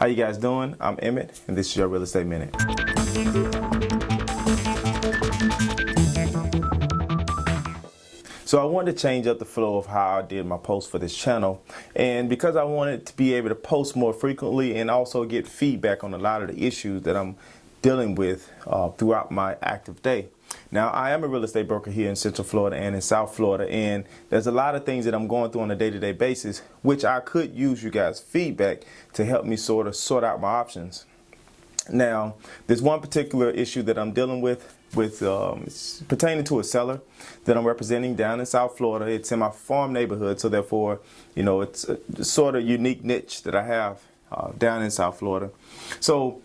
How you guys doing? I'm Emmett, and this is your Real Estate Minute. So I wanted to change up the flow of how I did my posts for this channel, and because I wanted to be able to post more frequently and also get feedback on a lot of the issues that I'm dealing with throughout my active day. Now, I am a real estate broker here in Central Florida and in South Florida, and there's a lot of things that I'm going through on a day-to-day basis, which I could use you guys' feedback to help me sort out my options. Now, there's one particular issue that I'm dealing with it's pertaining to a seller that I'm representing down in South Florida. It's in my farm neighborhood, so therefore, you know, it's a sort of unique niche that I have down in South Florida. So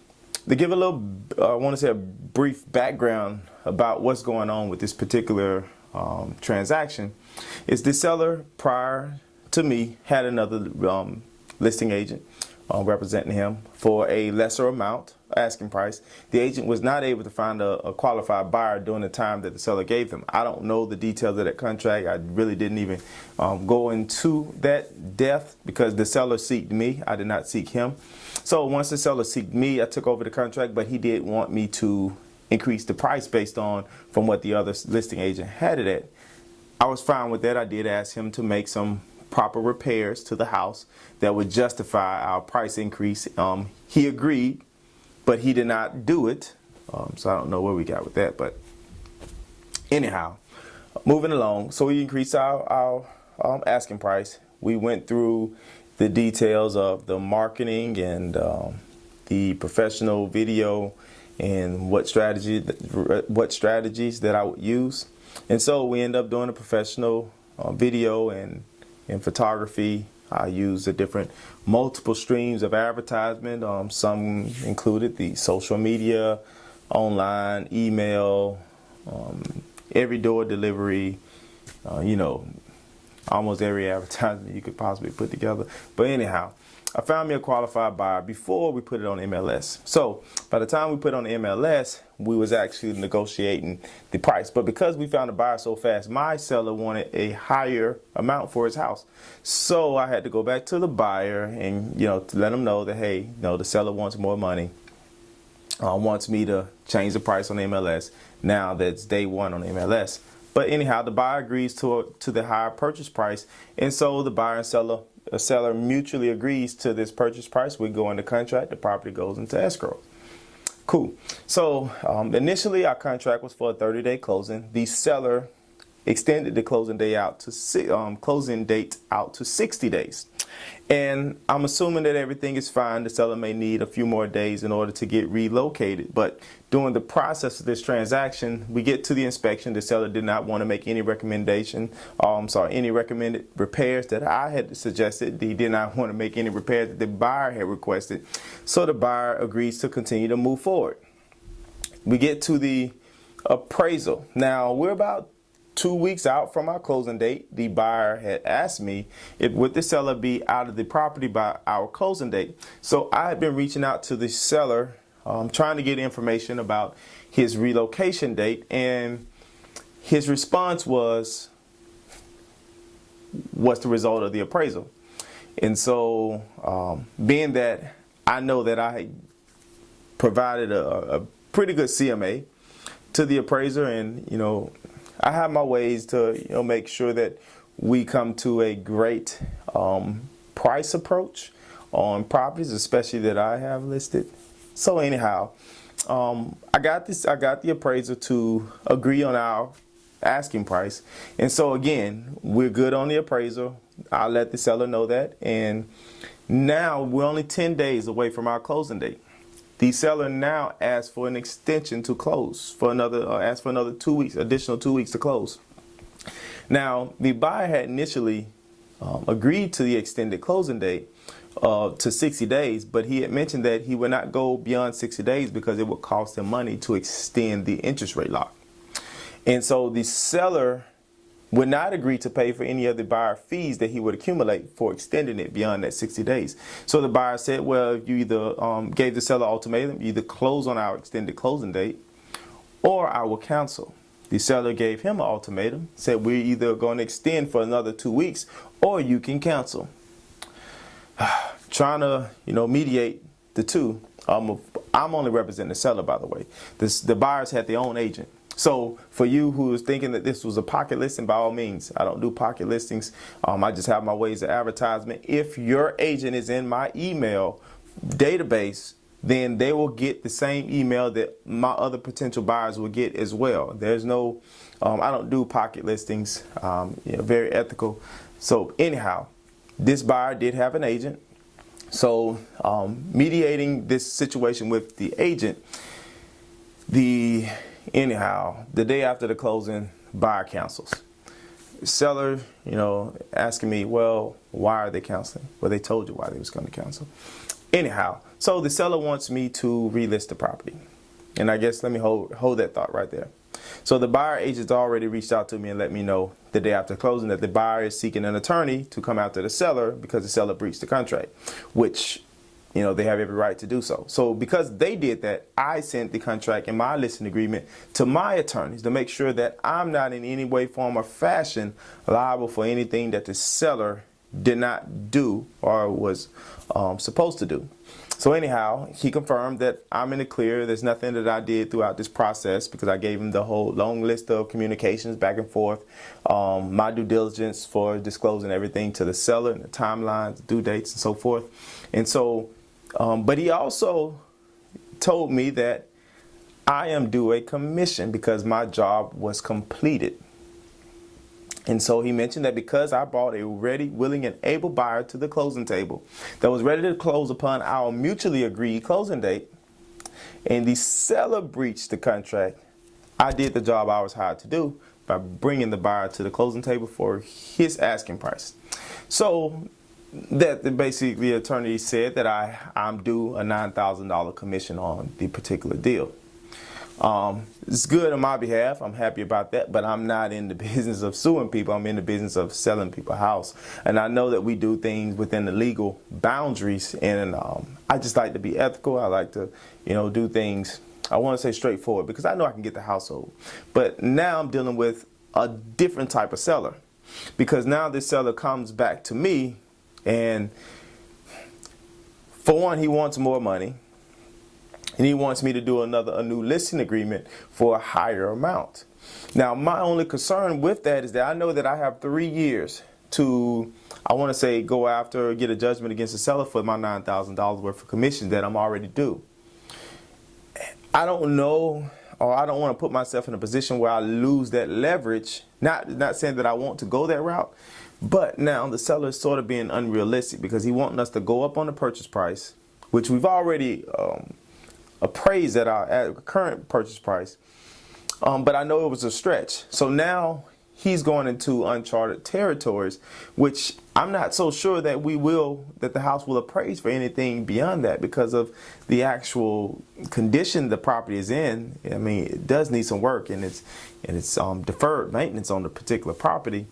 to give a little, I want to say a brief background about what's going on with this particular transaction, is the seller prior to me had another listing agent representing him for a lesser amount, asking price. The agent was not able to find a qualified buyer during the time that the seller gave them. I don't know the details of that contract. I really didn't even go into that depth because the seller seeked me. I did not seek him. So once the seller seeked me, I took over the contract, but he did want me to increase the price based on from what the other listing agent had it at. I was fine with that. I did ask him to make some proper repairs to the house that would justify our price increase. He agreed, but he did not do it. So I don't know where we got with that, but anyhow, moving along. So we increased our asking price. We went through the details of the marketing and the professional video and what strategies that I would use. And so we end up doing a professional video and photography. I used multiple streams of advertisement. Some included the social media, online, email, every door delivery, you know, almost every advertisement you could possibly put together. But anyhow, I found me a qualified buyer before we put it on MLS. So by the time we put it on the MLS, we was actually negotiating the price. But because we found a buyer so fast, my seller wanted a higher amount for his house. So I had to go back to the buyer and, you know, to let him know that, hey, you know, the seller wants more money, wants me to change the price on the MLS. Now that's day one on the MLS. But anyhow, the buyer agrees to the higher purchase price. And so the buyer and seller mutually agrees to this purchase price. We go into contract, the property goes into escrow. Cool. So initially our contract was for a 30-day closing. The seller extended the closing date out to 60 days. And I'm assuming that everything is fine. The seller may need a few more days in order to get relocated. But during the process of this transaction, we get to the inspection. The seller did not want to make any any recommended repairs that I had suggested. He did not want to make any repairs that the buyer had requested. So the buyer agrees to continue to move forward. We get to the appraisal. Now we're about 2 weeks out from our closing date. The buyer had asked me would the seller be out of the property by our closing date. So I had been reaching out to the seller, trying to get information about his relocation date, and his response was, what's the result of the appraisal? And so being that I know that I provided a pretty good CMA to the appraiser, and you know, I have my ways to, you know, make sure that we come to a great price approach on properties, especially that I have listed. So anyhow, I got the appraiser to agree on our asking price. And so again, we're good on the appraisal. I'll let the seller know that. And now we're only 10 days away from our closing date. The seller now asks for an extension to close for another 2 weeks, additional 2 weeks to close. Now, the buyer had initially agreed to the extended closing date to 60 days, but he had mentioned that he would not go beyond 60 days because it would cost him money to extend the interest rate lock. And so the seller would not agree to pay for any of the buyer fees that he would accumulate for extending it beyond that 60 days. So the buyer said, well, you either gave the seller ultimatum, you either close on our extended closing date or I will cancel. The seller gave him an ultimatum, said we're either going to extend for another 2 weeks or you can cancel. Trying to, mediate the two. I'm only representing the seller, by the way. The buyers had their own agent. So for you who is thinking that this was a pocket listing, by all means, I don't do pocket listings. I just have my ways of advertisement. If your agent is in my email database, then they will get the same email that my other potential buyers will get as well. There's no, I don't do pocket listings, very ethical. So anyhow, this buyer did have an agent. So mediating this situation with the agent, the day after the closing, buyer cancels. Seller, asking me, well, why are they canceling? Well, they told you why they was going to cancel. Anyhow, so the seller wants me to relist the property. And I guess let me hold that thought right there. So the buyer agents already reached out to me and let me know the day after closing that the buyer is seeking an attorney to come after the seller because the seller breached the contract, which they have every right to do so. So because they did that, I sent the contract and my listing agreement to my attorneys to make sure that I'm not in any way, form, or fashion liable for anything that the seller did not do or was supposed to do. So anyhow, he confirmed that I'm in the clear. There's nothing that I did throughout this process because I gave him the whole long list of communications back and forth, my due diligence for disclosing everything to the seller and the timelines, the due dates, and so forth. And so, but he also told me that I am due a commission because my job was completed. And so he mentioned that because I brought a ready, willing, and able buyer to the closing table that was ready to close upon our mutually agreed closing date, and the seller breached the contract, I did the job I was hired to do by bringing the buyer to the closing table for his asking price. So that basically the attorney said that I'm due a $9,000 commission on the particular deal. It's good on my behalf. I'm happy about that, but I'm not in the business of suing people. I'm in the business of selling people a house. And I know that we do things within the legal boundaries, and I just like to be ethical. I like to, do things, I want to say straightforward, because I know I can get the house sold. But now I'm dealing with a different type of seller, because now this seller comes back to me, and for one, he wants more money. And he wants me to do a new listing agreement for a higher amount. Now, my only concern with that is that I know that I have 3 years to, I want to say, go after or get a judgment against the seller for my $9,000 worth of commission that I'm already due. I don't know, or I don't want to put myself in a position where I lose that leverage. Not saying that I want to go that route, but now the seller is sort of being unrealistic because he wants us to go up on the purchase price, which we've already appraised at our current purchase price, but I know it was a stretch. So now he's going into uncharted territories, which I'm not so sure that the house will appraise for anything beyond that because of the actual condition the property is in. I mean, it does need some work, and it's deferred maintenance on the particular property,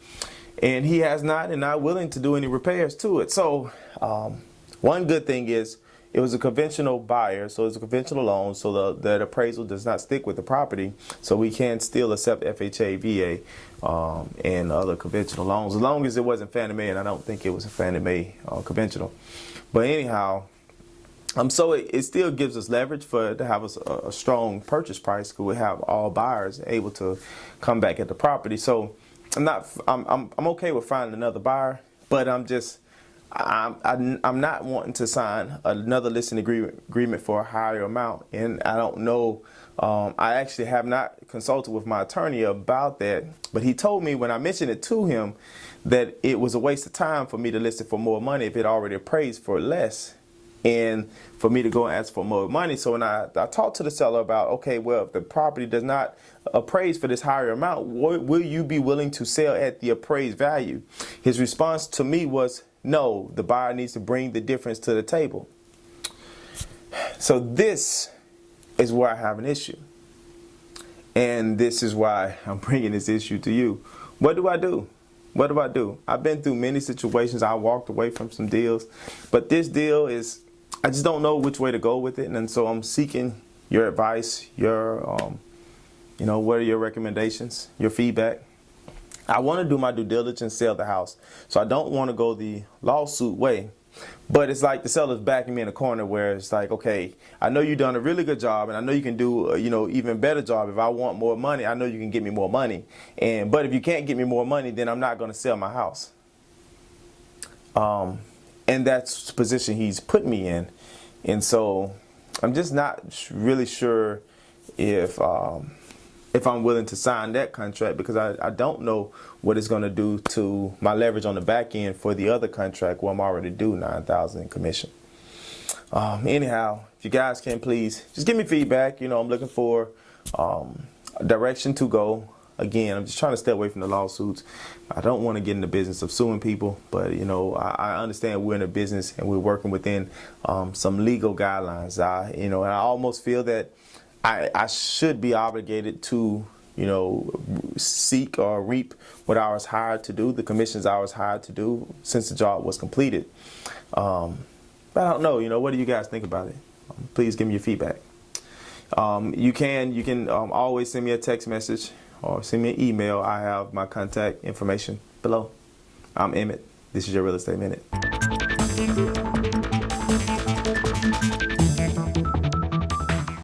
and he has not and not willing to do any repairs to it. So one good thing is, it was a conventional buyer, so it's a conventional loan, so that appraisal does not stick with the property, so we can still accept FHA, VA, and other conventional loans, as long as it wasn't Fannie Mae, and I don't think it was a Fannie Mae conventional. But anyhow, so it still gives us leverage to have a strong purchase price, because we have all buyers able to come back at the property. So I'm okay with finding another buyer, but I'm not wanting to sign another listing agreement for a higher amount, and I don't know. I actually have not consulted with my attorney about that, but he told me when I mentioned it to him that it was a waste of time for me to list it for more money if it already appraised for less, and for me to go and ask for more money. So when I talked to the seller about, okay, well, if the property does not appraise for this higher amount, will you be willing to sell at the appraised value? His response to me was, no, the buyer needs to bring the difference to the table. So this is where I have an issue. And this is why I'm bringing this issue to you. What do I do? What do I do? I've been through many situations. I walked away from some deals. But this deal is, I just don't know which way to go with it. And so I'm seeking your advice, what are your recommendations, your feedback? I want to do my due diligence, sell the house. So I don't want to go the lawsuit way. But it's like the seller's backing me in a corner where it's like, okay, I know you've done a really good job, and I know you can do, even better job. If I want more money, I know you can get me more money. But if you can't get me more money, then I'm not going to sell my house. And that's the position he's put me in. And so I'm just not really sure if I'm willing to sign that contract, because I don't know what it's going to do to my leverage on the back end for the other contract where I'm already due $9,000 in commission. Anyhow, if you guys can please just give me feedback. I'm looking for direction to go. Again, I'm just trying to stay away from the lawsuits. I don't want to get in the business of suing people, but I understand we're in a business and we're working within some legal guidelines. And I almost feel that I should be obligated to seek or reap what I was hired to do, the commissions I was hired to do since the job was completed. But I don't know. What do you guys think about it? Please give me your feedback. You can always send me a text message or send me an email. I have my contact information below. I'm Emmett. This is your Real Estate Minute.